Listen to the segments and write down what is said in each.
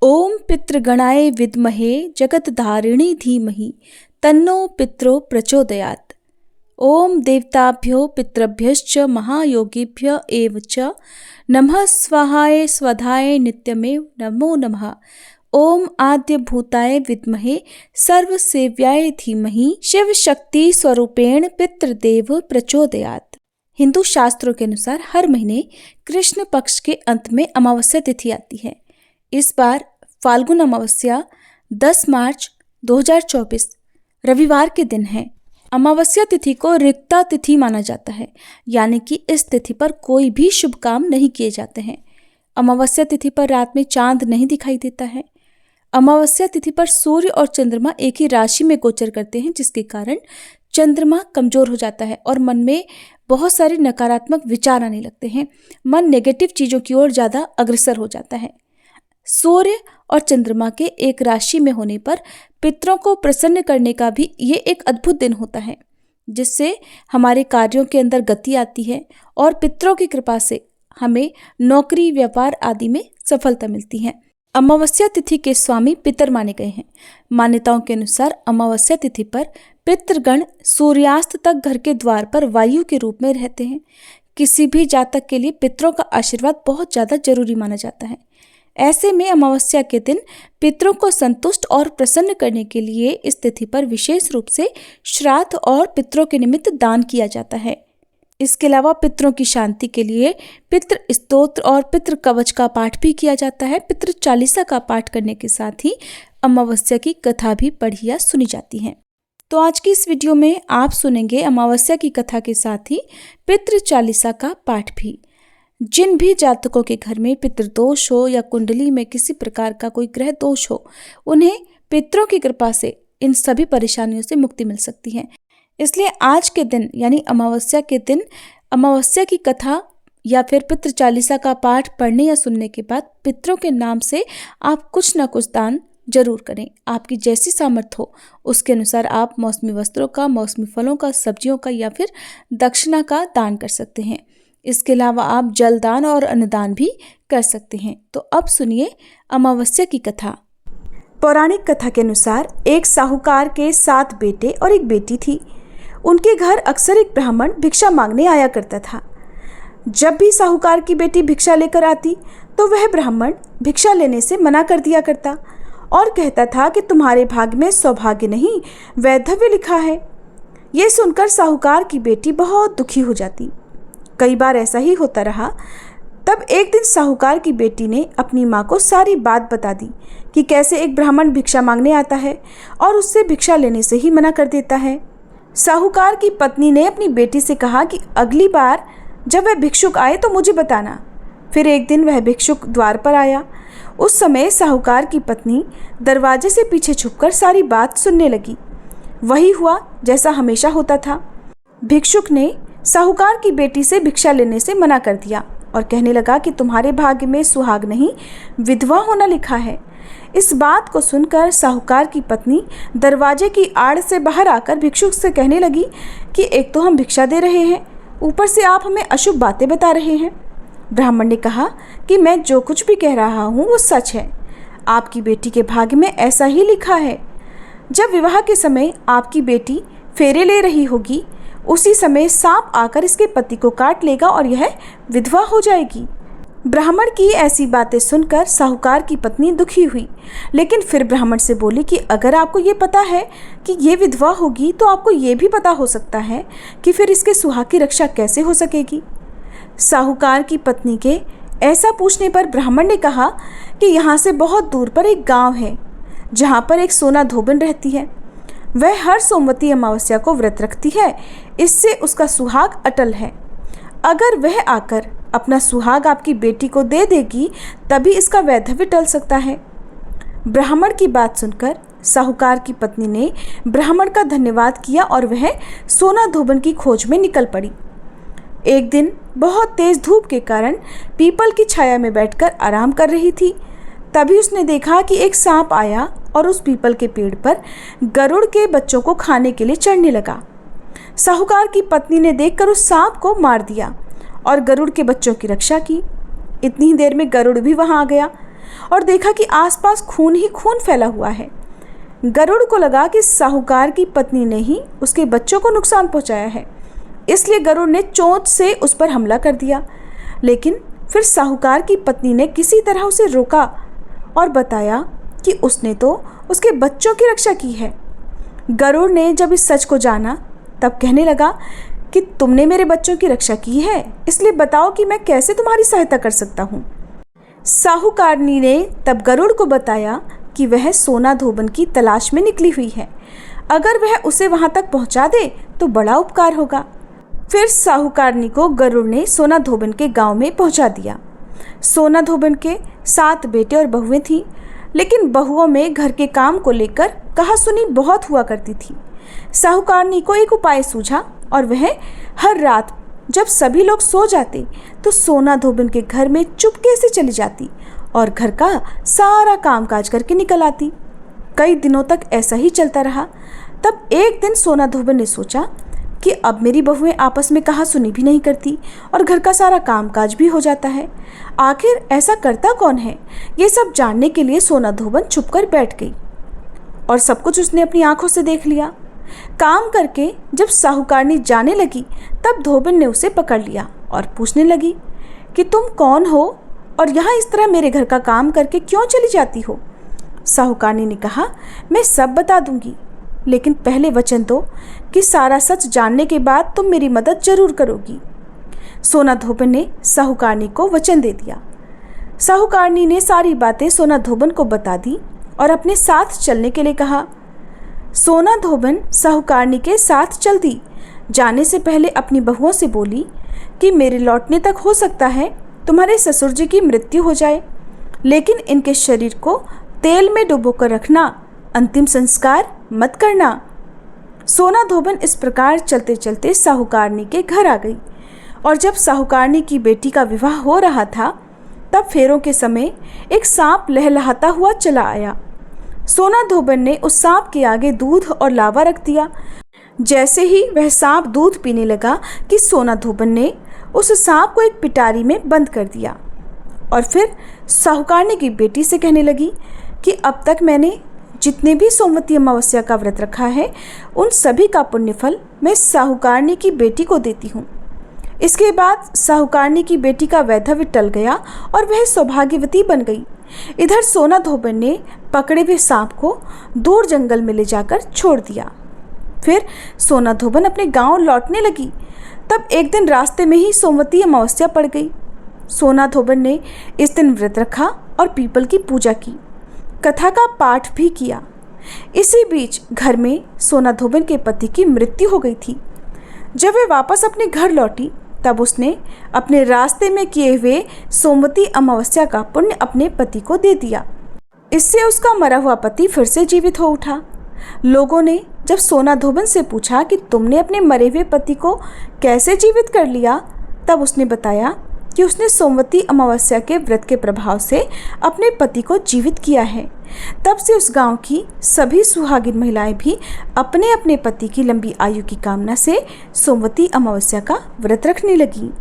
ओम पितृगणाय विद्महे जगतधारिणी धीमहि तन्नो पितरो प्रचोदयात्। ओम देवताभ्यो पितृभ्यश्च महायोगिभ्य एव च नमः स्वाहाय स्वधाय नित्यमेव नमो नमः। ओम आद्यभूताय विद्महे सर्वसेव्याय धीमहि शिव शक्ति स्वरूपेण पितृदेव प्रचोदयात्। हिंदू शास्त्रों के अनुसार हर महीने कृष्ण पक्ष के अंत में अमावस्या तिथि आती है। इस बार फाल्गुन अमावस्या 10 मार्च 2024 रविवार के दिन है। अमावस्या तिथि को रिक्ता तिथि माना जाता है, यानी कि इस तिथि पर कोई भी शुभ काम नहीं किए जाते हैं। अमावस्या तिथि पर रात में चांद नहीं दिखाई देता है। अमावस्या तिथि पर सूर्य और चंद्रमा एक ही राशि में गोचर करते हैं, जिसके कारण चंद्रमा कमजोर हो जाता है और मन में बहुत सारे नकारात्मक विचार आने लगते हैं। मन नेगेटिव चीजों की ओर ज्यादा अग्रसर हो जाता है। सूर्य और चंद्रमा के एक राशि में होने पर पितरों को प्रसन्न करने का भी ये एक अद्भुत दिन होता है, जिससे हमारे कार्यों के अंदर गति आती है और पितरों की कृपा से हमें नौकरी, व्यापार आदि में सफलता मिलती है। अमावस्या तिथि के स्वामी पितर माने गए हैं। मान्यताओं के अनुसार अमावस्या तिथि पर पितृगण सूर्यास्त तक घर के द्वार पर वायु के रूप में रहते हैं। किसी भी जातक के लिए पितरों का आशीर्वाद बहुत ज्यादा जरूरी माना जाता है। ऐसे में अमावस्या के दिन पितरों को संतुष्ट और प्रसन्न करने के लिए इस तिथि पर विशेष रूप से श्राद्ध और पितरों के निमित्त दान किया जाता है। इसके अलावा पितरों की शांति के लिए पितृ स्तोत्र और पितृ कवच का पाठ भी किया जाता है। पितृ चालीसा का पाठ करने के साथ ही अमावस्या की कथा भी पढ़ी या सुनी जाती है। तो आज की इस वीडियो में आप सुनेंगे अमावस्या की कथा के साथ ही पितृ चालीसा का पाठ भी। जिन भी जातकों के घर में पितृदोष हो या कुंडली में किसी प्रकार का कोई ग्रह दोष हो, उन्हें पितरों की कृपा से इन सभी परेशानियों से मुक्ति मिल सकती है। इसलिए आज के दिन यानी अमावस्या के दिन अमावस्या की कथा या फिर पितृ चालीसा का पाठ पढ़ने या सुनने के बाद पितरों के नाम से आप कुछ न कुछ दान जरूर करें। आपकी जैसी सामर्थ्य हो उसके अनुसार आप मौसमी वस्त्रों का, मौसमी फलों का, सब्जियों का या फिर दक्षिणा का दान कर सकते हैं। इसके अलावा आप जलदान और अन्नदान भी कर सकते हैं। तो अब सुनिए अमावस्या की कथा। पौराणिक कथा के अनुसार एक साहूकार के 7 बेटे और एक बेटी थी। उनके घर अक्सर एक ब्राह्मण भिक्षा मांगने आया करता था। जब भी साहूकार की बेटी भिक्षा लेकर आती तो वह ब्राह्मण भिक्षा लेने से मना कर दिया करता और कहता था कि तुम्हारे भाग्य में सौभाग्य नहीं, वैधव्य लिखा है। ये सुनकर साहूकार की बेटी बहुत दुखी हो जाती। कई बार ऐसा ही होता रहा। तब एक दिन साहूकार की बेटी ने अपनी माँ को सारी बात बता दी कि कैसे एक ब्राह्मण भिक्षा मांगने आता है और उससे भिक्षा लेने से ही मना कर देता है। साहूकार की पत्नी ने अपनी बेटी से कहा कि अगली बार जब वह भिक्षुक आए तो मुझे बताना। फिर एक दिन वह भिक्षुक द्वार पर आया। उस समय साहूकार की पत्नी दरवाजे से पीछे छुपकर सारी बात सुनने लगी। वही हुआ जैसा हमेशा होता था। भिक्षुक ने साहूकार की बेटी से भिक्षा लेने से मना कर दिया और कहने लगा कि तुम्हारे भाग्य में सुहाग नहीं, विधवा होना लिखा है। इस बात को सुनकर साहूकार की पत्नी दरवाजे की आड़ से बाहर आकर भिक्षुक से कहने लगी कि एक तो हम भिक्षा दे रहे हैं, ऊपर से आप हमें अशुभ बातें बता रहे हैं। ब्राह्मण ने कहा कि मैं जो कुछ भी कह रहा हूँ वो सच है। आपकी बेटी के भाग्य में ऐसा ही लिखा है। जब विवाह के समय आपकी बेटी फेरे ले रही होगी, उसी समय सांप आकर इसके पति को काट लेगा और यह विधवा हो जाएगी। ब्राह्मण की ऐसी बातें सुनकर साहूकार की पत्नी दुखी हुई, लेकिन फिर ब्राह्मण से बोली कि अगर आपको ये पता है कि ये विधवा होगी तो आपको ये भी पता हो सकता है कि फिर इसके सुहाग की रक्षा कैसे हो सकेगी। साहूकार की पत्नी के ऐसा पूछने पर ब्राह्मण ने कहा कि यहाँ से बहुत दूर पर एक गाँव है जहाँ पर एक सोना धोबन रहती है। वह हर सोमवती अमावस्या को व्रत रखती है, इससे उसका सुहाग अटल है। अगर वह आकर अपना सुहाग आपकी बेटी को दे देगी तभी इसका वैधव्य टल सकता है। ब्राह्मण की बात सुनकर साहूकार की पत्नी ने ब्राह्मण का धन्यवाद किया और वह सोना धोबन की खोज में निकल पड़ी। एक दिन बहुत तेज धूप के कारण पीपल की छाया में बैठकर आराम कर रही थी। तभी उसने देखा कि एक सांप आया और उस पीपल के पेड़ पर गरुड़ के बच्चों को खाने के लिए चढ़ने लगा। साहूकार की पत्नी ने देखकर उस सांप को मार दिया और गरुड़ के बच्चों की रक्षा की। इतनी ही देर में गरुड़ भी वहां आ गया। और देखा कि आसपास खून ही खून फैला हुआ है। गरुड़ को लगा कि साहूकार की पत्नी ने ही उसके बच्चों को नुकसान पहुंचाया है, इसलिए गरुड़ ने चोंच से उस पर हमला कर दिया। लेकिन फिर साहूकार की पत्नी ने किसी तरह उसे रोका और बताया कि उसने तो उसके बच्चों की रक्षा की है। गरुड़ ने जब इस सच को जाना तब कहने लगा कि तुमने मेरे बच्चों की रक्षा की है, इसलिए बताओ कि मैं कैसे तुम्हारी सहायता कर सकता हूँ। साहूकारनी ने तब गरुड़ को बताया कि वह सोना धोबन की तलाश में निकली हुई है, अगर वह उसे वहां तक पहुंचा दे तो बड़ा उपकार होगा। फिर साहूकारनी को गरुड़ ने सोना धोबन के गांव में पहुंचा दिया। सोना धोबन के 7 बेटे और बहुएं थीं, लेकिन बहुओं में घर के काम को लेकर कहासुनी बहुत हुआ करती थी। साहूकारनी को एक उपाय सूझा और वह हर रात जब सभी लोग सो जाते तो सोना धोबन के घर में चुपके से चली जाती और घर का सारा कामकाज करके निकल आती। कई दिनों तक ऐसा ही चलता रहा। तब एक दिन सोना धोबन ने सोचा कि अब मेरी बहुएं आपस में कहासुनी भी नहीं करती और घर का सारा कामकाज भी हो जाता है, आखिर ऐसा करता कौन है। ये सब जानने के लिए सोना धोबन छुपकर बैठ गई और सब कुछ उसने अपनी आंखों से देख लिया। काम करके जब साहूकारनी जाने लगी तब धोबन ने उसे पकड़ लिया और पूछने लगी कि तुम कौन हो और यहाँ इस तरह मेरे घर का काम करके क्यों चली जाती हो। साहूकारनी ने कहा, मैं सब बता दूंगी, लेकिन पहले वचन दो कि सारा सच जानने के बाद तुम मेरी मदद जरूर करोगी। सोना धोबन ने साहूकारनी को वचन दे दिया। साहूकारनी ने सारी बातें सोना धोबन को बता दी और अपने साथ चलने के लिए कहा। सोना धोबन साहूकारनी के साथ चल दी। जाने से पहले अपनी बहुओं से बोली कि मेरे लौटने तक हो सकता है तुम्हारे ससुर जी की मृत्यु हो जाए, लेकिन इनके शरीर को तेल में डुबोकर रखना, अंतिम संस्कार मत करना। सोना धोबन इस प्रकार चलते चलते साहूकारनी के घर आ गई और जब साहूकारनी की बेटी का विवाह हो रहा था तब फेरों के समय एक सांप लहलहाता हुआ चला आया। सोना धोबन ने उस सांप के आगे दूध और लावा रख दिया। जैसे ही वह सांप दूध पीने लगा कि सोना धोबन ने उस सांप को एक पिटारी में बंद कर दिया और फिर साहूकारनी की बेटी से कहने लगी कि अब तक मैंने जितने भी सोमवती अमावस्या का व्रत रखा है उन सभी का पुण्यफल मैं साहूकारनी की बेटी को देती हूँ। इसके बाद साहूकारनी की बेटी का वैधव्य टल गया और वह सौभाग्यवती बन गई। इधर सोना धोबन ने पकड़े हुए सांप को दूर जंगल में ले जाकर छोड़ दिया। फिर सोना धोबन अपने गांव लौटने लगी। तब एक दिन रास्ते में ही सोमवती अमावस्या पड़ गई। सोना धोबन ने इस दिन व्रत रखा और पीपल की पूजा की, कथा का पाठ भी किया। इसी बीच घर में सोना धोबन के पति की मृत्यु हो गई थी। जब वे वापस अपने घर लौटी तब उसने अपने रास्ते में किए हुए सोमवती अमावस्या का पुण्य अपने पति को दे दिया। इससे उसका मरा हुआ पति फिर से जीवित हो उठा। लोगों ने जब सोना धोबन से पूछा कि तुमने अपने मरे हुए पति को कैसे जीवित कर लिया, तब उसने बताया कि उसने सोमवती अमावस्या के व्रत के प्रभाव से अपने पति को जीवित किया है। तब से उस गांव की सभी सुहागिन महिलाएं भी अपने अपने पति की लंबी आयु की कामना से सोमवती अमावस्या का व्रत रखने लगी।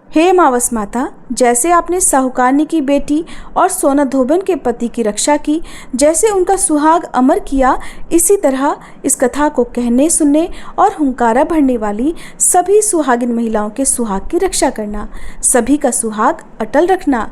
हे अमावस माता, जैसे आपने साहूकारनी की बेटी और सोना धोबन के पति की रक्षा की, जैसे उनका सुहाग अमर किया, इसी तरह इस कथा को कहने, सुनने और हुंकारा भरने वाली सभी सुहागिन महिलाओं के सुहाग की रक्षा करना, सभी का सुहाग अटल रखना।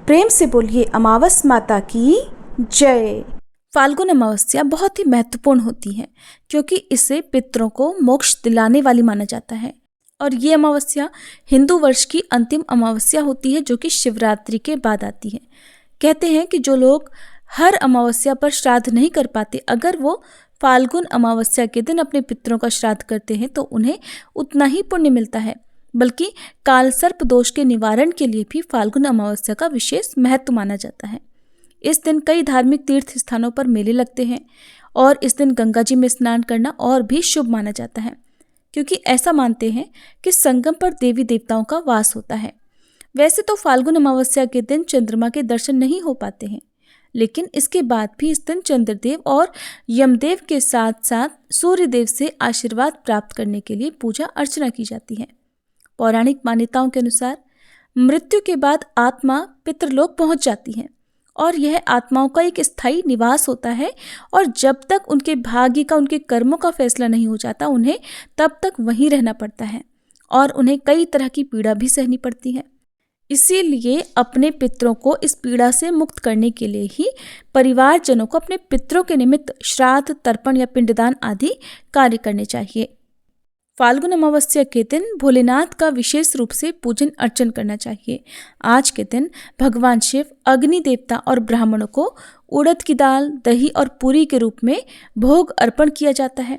प्रेम से बोलिए अमावस माता की जय। फाल्गुन अमावस्या बहुत ही महत्वपूर्ण होती है क्योंकि इसे पितरों को मोक्ष दिलाने वाली माना जाता है और ये अमावस्या हिंदू वर्ष की अंतिम अमावस्या होती है जो कि शिवरात्रि के बाद आती है। कहते हैं कि जो लोग हर अमावस्या पर श्राद्ध नहीं कर पाते, अगर वो फाल्गुन अमावस्या के दिन अपने पितरों का श्राद्ध करते हैं तो उन्हें उतना ही पुण्य मिलता है। बल्कि काल सर्प दोष के निवारण के लिए भी फाल्गुन अमावस्या का विशेष महत्व माना जाता है। इस दिन कई धार्मिक तीर्थ स्थानों पर मेले लगते हैं और इस दिन गंगा जी में स्नान करना और भी शुभ माना जाता है क्योंकि ऐसा मानते हैं कि संगम पर देवी देवताओं का वास होता है। वैसे तो फाल्गुन अमावस्या के दिन चंद्रमा के दर्शन नहीं हो पाते हैं, लेकिन इसके बाद भी इस दिन चंद्रदेव और यमदेव के साथ साथ सूर्यदेव से आशीर्वाद प्राप्त करने के लिए पूजा अर्चना की जाती है। पौराणिक मान्यताओं के अनुसार मृत्यु के बाद आत्मा पितृलोक पहुंच जाती है और यह आत्माओं का एक स्थायी निवास होता है और जब तक उनके भाग्य का, उनके कर्मों का फैसला नहीं हो जाता उन्हें तब तक वहीं रहना पड़ता है और उन्हें कई तरह की पीड़ा भी सहनी पड़ती है। इसीलिए अपने पितरों को इस पीड़ा से मुक्त करने के लिए ही परिवारजनों को अपने पितरों के निमित्त श्राद्ध, तर्पण या पिंडदान आदि कार्य करने चाहिए। फाल्गुन अमावस्या के दिन भोलेनाथ का विशेष रूप से पूजन अर्चन करना चाहिए। आज के दिन भगवान शिव, अग्नि देवता और ब्राह्मणों को उड़द की दाल, दही और पूरी के रूप में भोग अर्पण किया जाता है।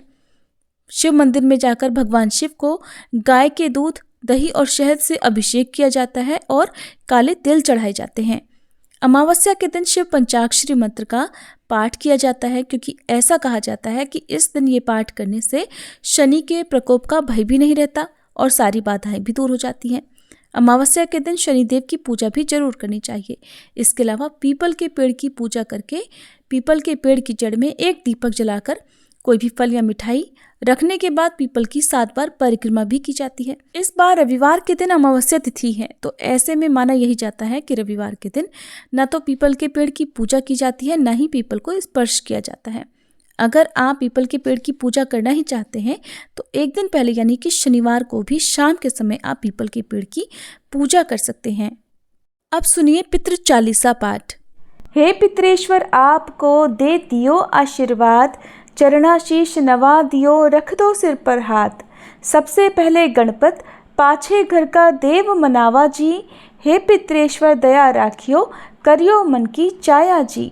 शिव मंदिर में जाकर भगवान शिव को गाय के दूध, दही और शहद से अभिषेक किया जाता है और काले तिल चढ़ाए जाते हैं। अमावस्या के दिन शिव पंचाक्षरी मंत्र का पाठ किया जाता है, क्योंकि ऐसा कहा जाता है कि इस दिन ये पाठ करने से शनि के प्रकोप का भय भी नहीं रहता और सारी बाधाएं भी दूर हो जाती हैं। अमावस्या के दिन शनिदेव की पूजा भी जरूर करनी चाहिए। इसके अलावा पीपल के पेड़ की पूजा करके पीपल के पेड़ की जड़ में एक दीपक जलाकर कोई भी फल या मिठाई रखने के बाद पीपल की 7 बार परिक्रमा भी की जाती है। इस बार रविवार के दिन अमावस्या तिथि है, तो ऐसे में माना यही जाता है कि रविवार के दिन न तो पीपल के पेड़ की पूजा की जाती है, न ही पीपल को स्पर्श किया जाता है। अगर आप पीपल के पेड़ की पूजा करना ही चाहते हैं तो एक दिन पहले यानी कि शनिवार को भी शाम के समय आप पीपल के पेड़ की पूजा कर सकते हैं। अब सुनिए पितृ चालीसा पाठ। हे पितरेश्वर, आपको दे दियो आशीर्वाद, चरणाशीष नवा दियो, रख दो सिर पर हाथ। सबसे पहले गणपत, पाछे घर का देव मनावा जी। हे पितरेश्वर, दया राखियो, करियो मन की चाया जी।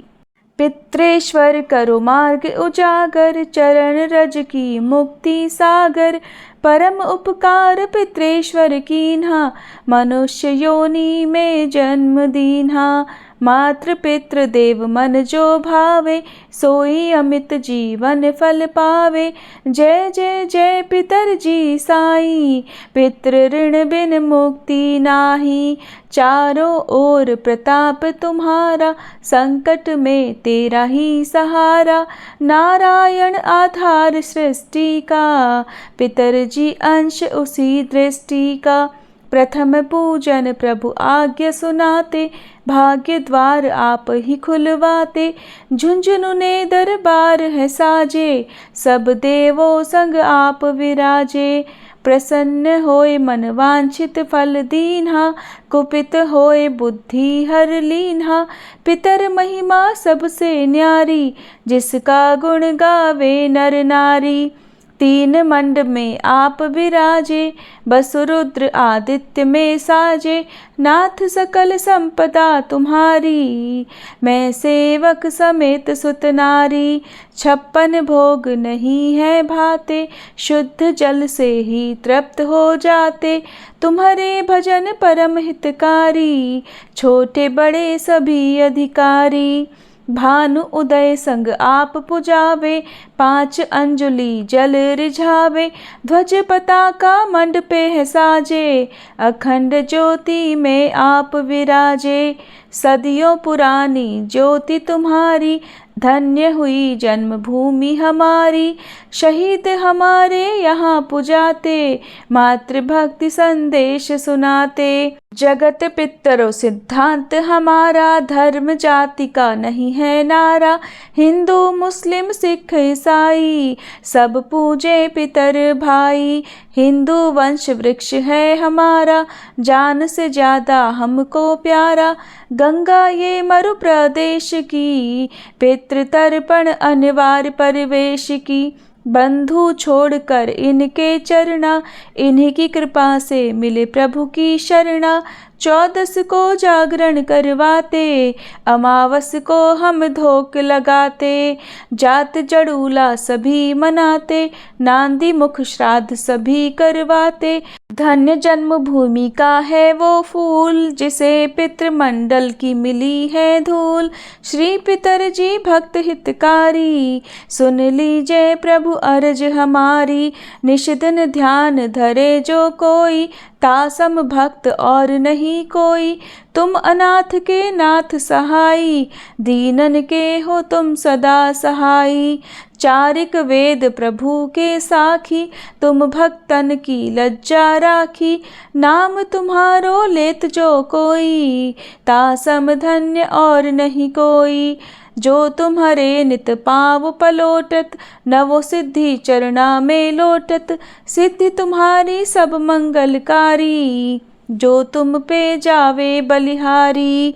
पितरेश्वर करो मार्ग उजागर, चरण रज की मुक्ति सागर। परम उपकार पितरेश्वर कीन्हा, मनुष्य योनि में जन्म दीन्हा। मातृ पितृ देव मन जो भावे, सोई अमित जीवन फल पावे। जय जय जय पितर जी साई, पितृ ऋण बिन मुक्ति नाही। चारों ओर प्रताप तुम्हारा, संकट में तेरा ही सहारा। नारायण आधार सृष्टि का, पितर जी अंश उसी दृष्टि का। प्रथम पूजन प्रभु आज्ञा सुनाते, भाग्य द्वार आप ही खुलवाते। झुंझुनुने दरबार है साजे, सब देवों संग आप विराजे। प्रसन्न होए मन वांछित फल दीन्हा, कुपित होए बुद्धि हर लीन्हा। पितर महिमा सबसे न्यारी, जिसका गुण गावे नर नारी। 3 मंड में आप विराजे, बसु रुद्र आदित्य में साजे। नाथ सकल संपदा तुम्हारी, मैं सेवक समेत सुत नारी। 56 भोग नहीं है भाते, शुद्ध जल से ही तृप्त हो जाते। तुम्हारे भजन परम हितकारी, छोटे बड़े सभी अधिकारी। भानु उदय संग आप पुजावे, 5 अंजुलि जल रिझावे। ध्वज पताका मंडपे है साजे, अखंड ज्योति में आप विराजे। सदियों पुरानी ज्योति तुम्हारी, धन्य हुई जन्मभूमि हमारी। शहीद हमारे यहाँ पुजाते, मातृभक्ति संदेश सुनाते। जगत पितरो सिद्धांत हमारा, धर्म जाति का नहीं है नारा। हिंदू मुस्लिम सिख ईसाई, सब पूजे पितर भाई। हिंदू वंश वृक्ष है हमारा, जान से ज्यादा हमको प्यारा। गंगा ये मरु प्रदेश की, पितृ तर्पण अनिवार्य परिवेश की। बंधु छोड़कर इनके चरणा, इन्हीं की कृपा से मिले प्रभु की शरणा। 14 को जागरण करवाते, अमावस को हम धोक लगाते। जात जड़ूला सभी मनाते, नांदी मुख श्राद्ध सभी करवाते। धन्य जन्मभूमि का है वो फूल, जिसे पितृमंडल की मिली है धूल। श्री पितर जी भक्त हितकारी, सुन लीजिए प्रभु अर्ज हमारी। निशिदिन ध्यान धरे जो कोई, तासम भक्त और नहीं कोई, तुम अनाथ के नाथ सहाई, दीनन के हो तुम सदा सहाई। चारिक वेद प्रभु के साखी, तुम भक्तन की लज्जा राखी, नाम तुम्हारो लेत जो कोई, तासम धन्य और नहीं कोई। जो तुम्हारे नित पाव पलोटत, नवो सिद्धि चरना में लोटत, सिद्धि तुम्हारी सब मंगलकारी, जो तुम पे जावे बलिहारी।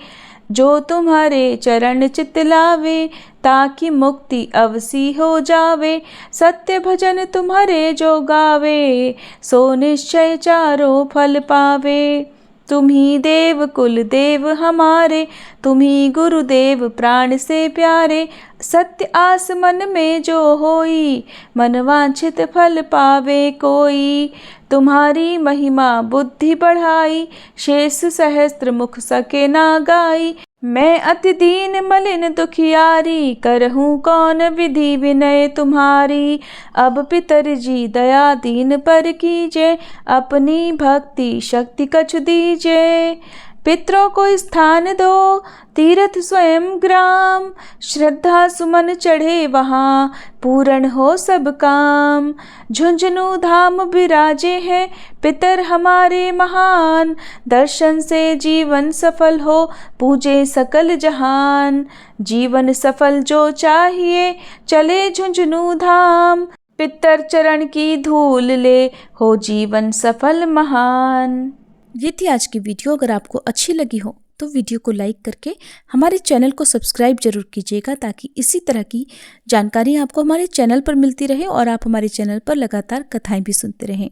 जो तुम्हारे चरण चितलावे, ताकि मुक्ति अवसी हो जावे, सत्य भजन तुम्हारे जो गावे, सो निश्चय चारों फल पावे। तुम्ही देव कुल देव हमारे, तुम्ही गुरुदेव प्राण से प्यारे, सत्य आस मन में जो होई, मन वांछित फल पावे कोई। तुम्हारी महिमा बुद्धि बढ़ाई, शेष सहस्त्र मुख सके ना गाई, मैं अति दीन मलिन दुखियारी, करहूँ कौन विधि विनय तुम्हारी। अब पितर जी दया दीन पर कीजे, अपनी भक्ति शक्ति कछु दीजे। पितरों को स्थान दो तीर्थ स्वयं ग्राम, श्रद्धा सुमन चढ़े वहाँ, पूर्ण हो सब काम। झुंझुनू धाम विराजे हैं पितर हमारे महान, दर्शन से जीवन सफल हो पूजे सकल जहान। जीवन सफल जो चाहिए चले झुंझुनू धाम, पितर चरण की धूल ले हो जीवन सफल महान। ये थी आज की वीडियो। अगर आपको अच्छी लगी हो तो वीडियो को लाइक करके हमारे चैनल को सब्सक्राइब जरूर कीजिएगा, ताकि इसी तरह की जानकारी आपको हमारे चैनल पर मिलती रहे और आप हमारे चैनल पर लगातार कथाएं भी सुनते रहें।